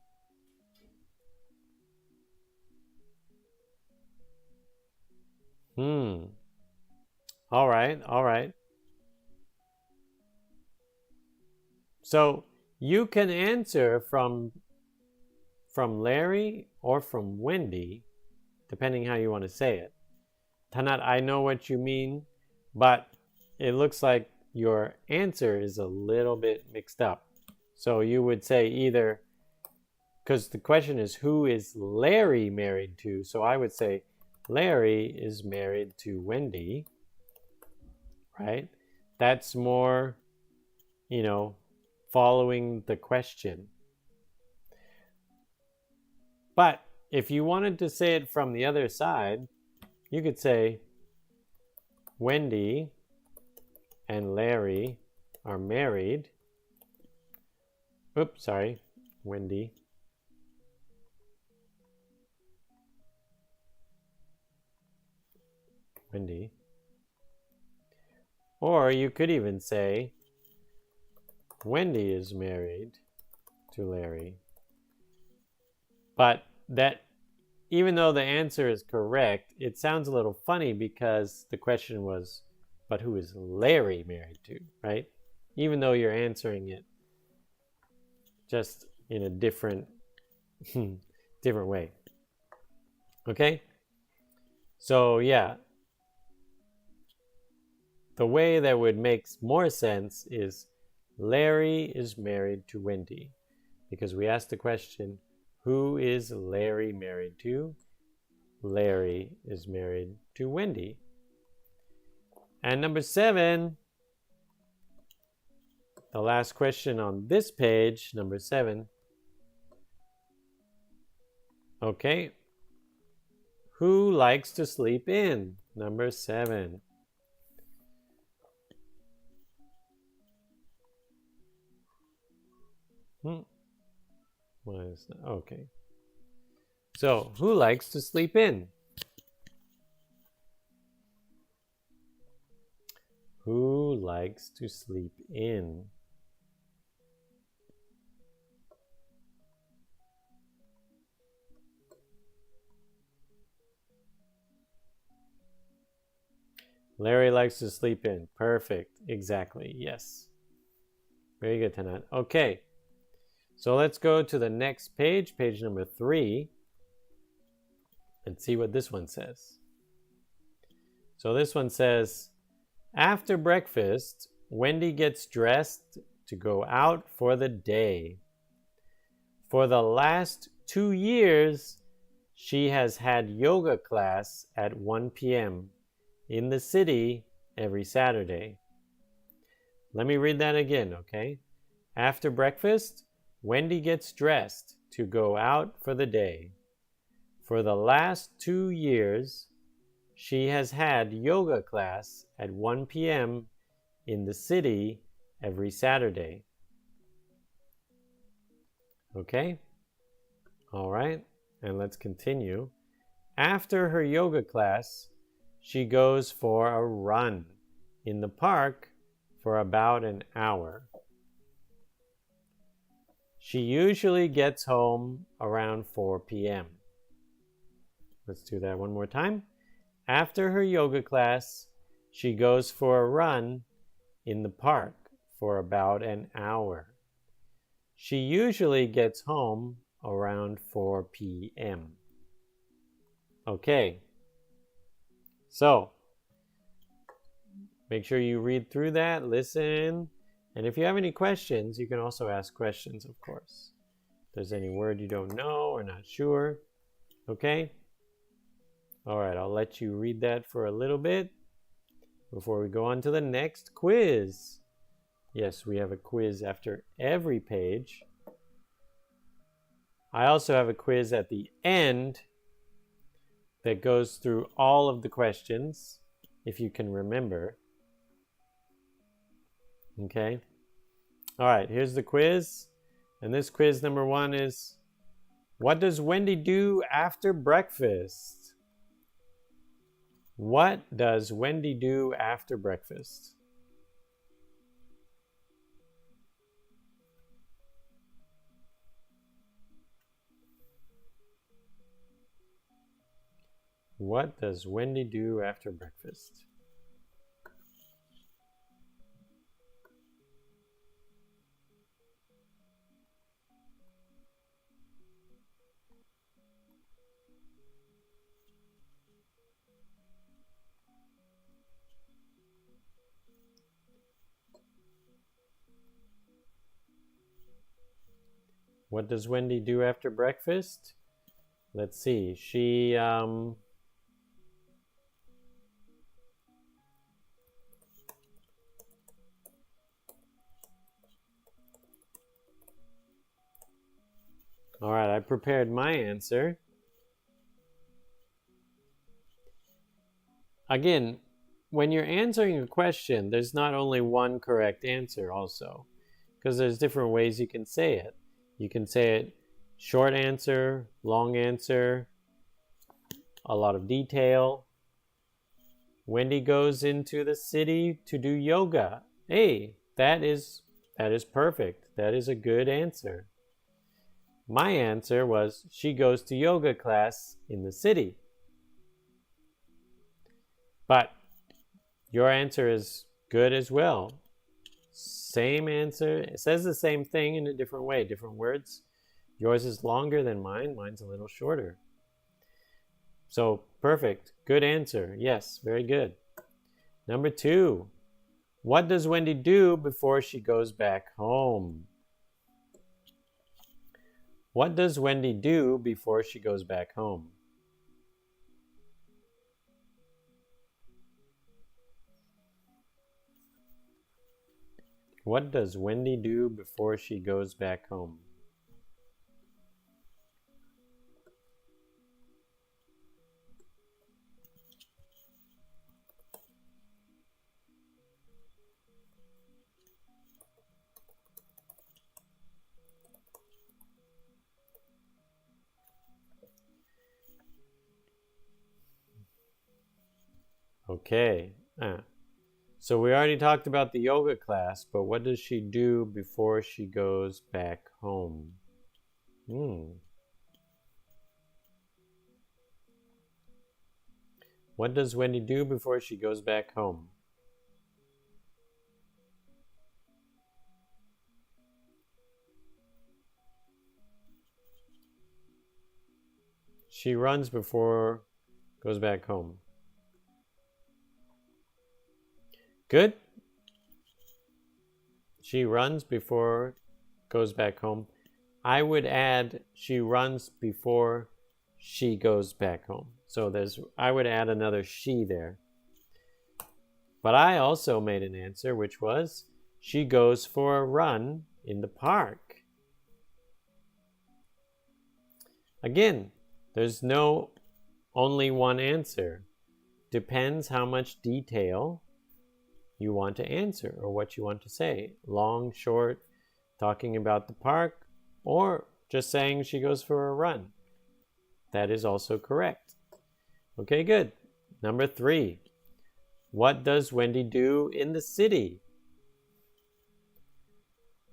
All right. So you can answer from Larry or from Wendy, depending how you want to say it. Tanat, I know what you mean, but it looks like your answer is a little bit mixed up. So you would say either, because the question is who is Larry married to? So I would say Larry is married to Wendy, right? That's more, following the question. But if you wanted to say it from the other side, you could say Wendy and Larry are married. Oops, sorry, Wendy. Or you could even say Wendy is married to Larry. But that, even though the answer is correct, it sounds a little funny because the question was, but who is Larry married to, right? Even though you're answering it just in a different way. Okay? So yeah, the way that would make more sense is Larry is married to Wendy, because we asked the question, who is Larry married to? Larry is married to Wendy. And number 7, the last question on this page, number 7. Okay. Who likes to sleep in? Number 7. What is that? Okay. So, who likes to sleep in? Who likes to sleep in? Larry likes to sleep in. Perfect. Exactly. Yes. Very good, Tanat. Okay. So let's go to the next page, page number 3, and see what this one says. So this one says, after breakfast, Wendy gets dressed to go out for the day. For the last 2 years, she has had yoga class at 1 p.m. in the city every Saturday. Let me read that again, okay? After breakfast, Wendy gets dressed to go out for the day. For the last 2 years, she has had yoga class at 1 p.m. in the city every Saturday. Okay? All right, and let's continue. After her yoga class, she goes for a run in the park for about an hour. She usually gets home around 4 p.m. Let's do that one more time. After her yoga class, she goes for a run in the park for about an hour. She usually gets home around 4 p.m. Okay. So, make sure you read through that, listen, and if you have any questions, you can also ask questions, of course. If there's any word you don't know or not sure, okay? All right, I'll let you read that for a little bit before we go on to the next quiz. Yes, we have a quiz after every page. I also have a quiz at the end that goes through all of the questions, if you can remember. Okay. All right, here's the quiz. And this quiz number 1 is, what does Wendy do after breakfast? What does Wendy do after breakfast? What does Wendy do after breakfast? What does Wendy do after breakfast? Let's see. She All right, I prepared my answer. Again, when you're answering a question, there's not only one correct answer also, because there's different ways you can say it. You can say it short answer, long answer, a lot of detail. Wendy goes into the city to do yoga. Hey, that is perfect. That is a good answer. My answer was, she goes to yoga class in the city. But your answer is good as well. Same answer. It says the same thing in a different way, different words. Yours is longer than mine. Mine's a little shorter. So, perfect. Good answer. Yes, very good. Number 2. What does Wendy do before she goes back home? What does Wendy do before she goes back home? What does Wendy do before she goes back home? Okay. So we already talked about the yoga class, but what does she do before she goes back home? What does Wendy do before she goes back home? She runs before goes back home. Good. She runs before goes back home. I would add, she runs before she goes back home. So I would add another she there. But I also made an answer, which was, she goes for a run in the park. Again, there's no only one answer. Depends how much detail you want to answer or what you want to say. Long, short, talking about the park, or just saying she goes for a run. That is also correct. Okay, good. Number 3. What does Wendy do in the city?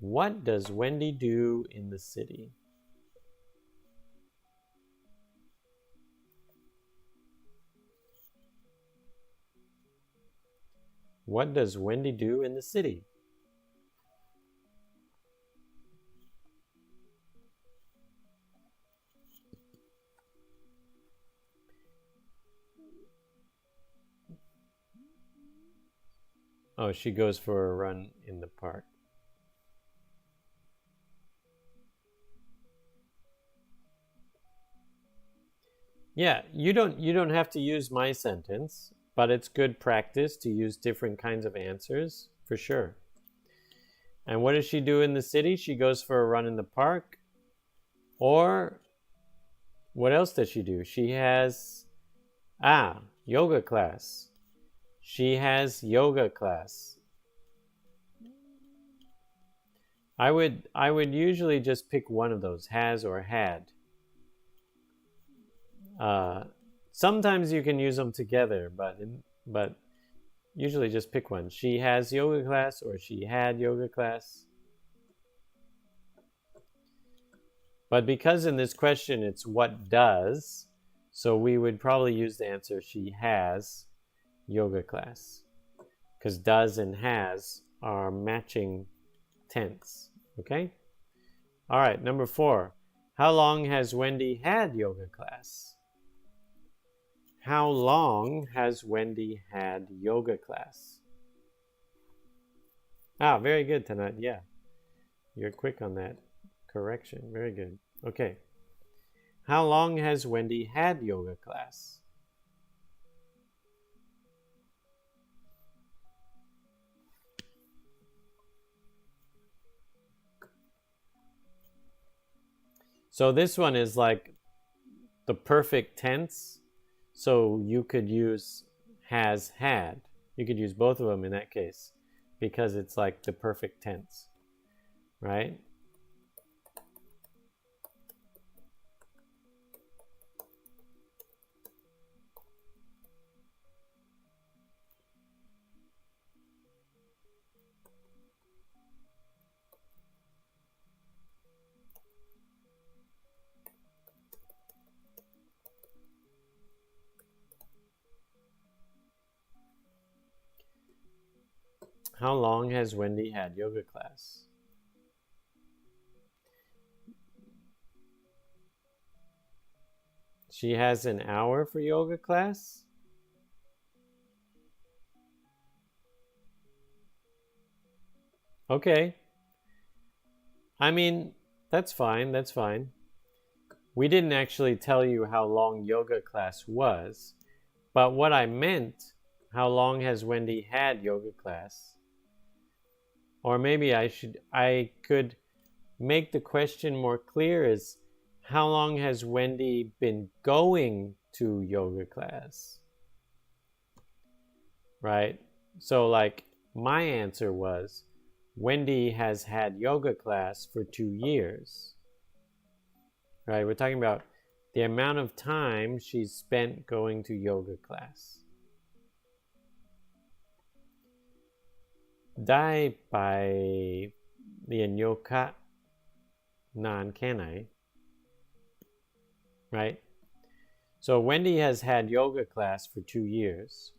What does Wendy do in the city? What does Wendy do in the city? Oh, she goes for a run in the park. Yeah, you don't have to use my sentence, but it's good practice to use different kinds of answers, for sure. And what does she do in the city? She goes for a run in the park. Or what else does she do? She has yoga class. She has yoga class. I would usually just pick one of those, has or had. Sometimes you can use them together, but usually just pick one. She has yoga class or she had yoga class. But because in this question it's what does, so we would probably use the answer she has yoga class. Because does and has are matching tense. Okay? All right, number 4. How long has Wendy had yoga class? How long has Wendy had yoga class? Very good, Tanat. Yeah. You're quick on that correction. Very good. Okay. How long has Wendy had yoga class? So this one is like the perfect tense. So you could use has had. You could use both of them in that case because it's like the perfect tense, right? How long has Wendy had yoga class? She has an hour for yoga class? Okay. I mean, that's fine. That's fine. We didn't actually tell you how long yoga class was, but what I meant, how long has Wendy had yoga class? Or maybe I could make the question more clear is how long has Wendy been going to yoga class? Right? So like my answer was Wendy has had yoga class for 2 years. Right? We're talking about the amount of time she's spent going to yoga class. ได้ไปเรียนโยคะนานแค่ไหน Right? So Wendy has had yoga class for 2 years.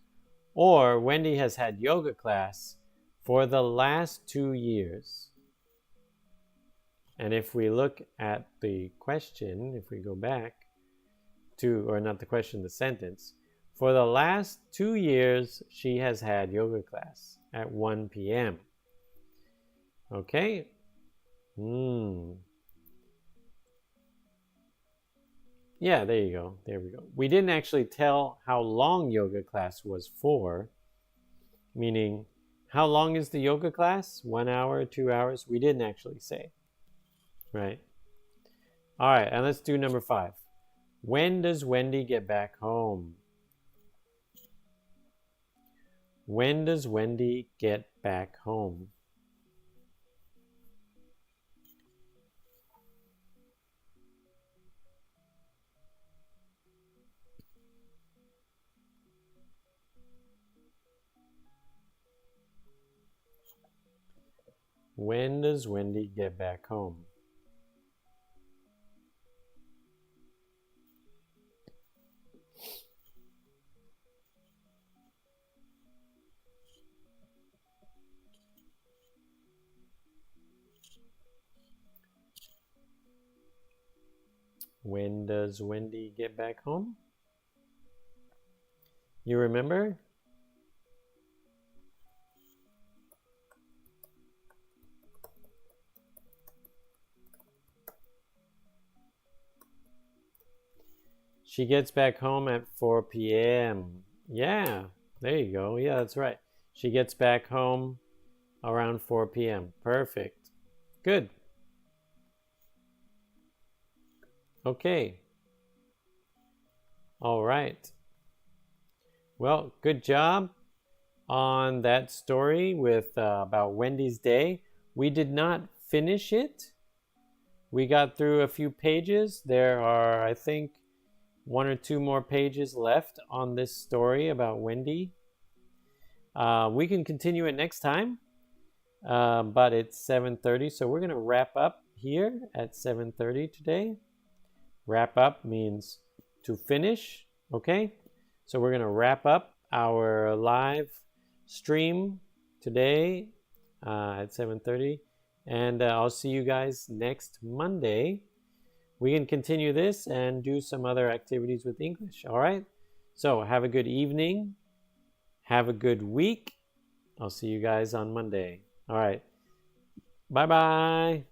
Or Wendy has had yoga class for the last 2 years. And if we look at the question, if we go back to, or not the question, the sentence, for the last 2 years, she has had yoga class at 1 p.m. Okay? Yeah, there you go. There we go. We didn't actually tell how long yoga class was for, meaning how long is the yoga class? 1 hour, 2 hours? We didn't actually say. Right? All right, and let's do number 5. When does Wendy get back home? When does Wendy get back home? When does Wendy get back home? When does Wendy get back home? You remember? She gets back home at 4 p.m. Yeah, there you go. Yeah, that's right. She gets back home around 4 p.m. Perfect. Good. Okay. All right. Well, good job on that story with about Wendy's day. We did not finish it. We got through a few pages. There are, I think, 1 or 2 more pages left on this story about Wendy. We can continue it next time, but it's 7:30, so we're going to wrap up here at 7:30 today. Wrap up means to finish, okay? So we're going to wrap up our live stream today at 7:30, and I'll see you guys next Monday. We can continue this and do some other activities with English, all right? So have a good evening. Have a good week. I'll see you guys on Monday. All right. Bye-bye.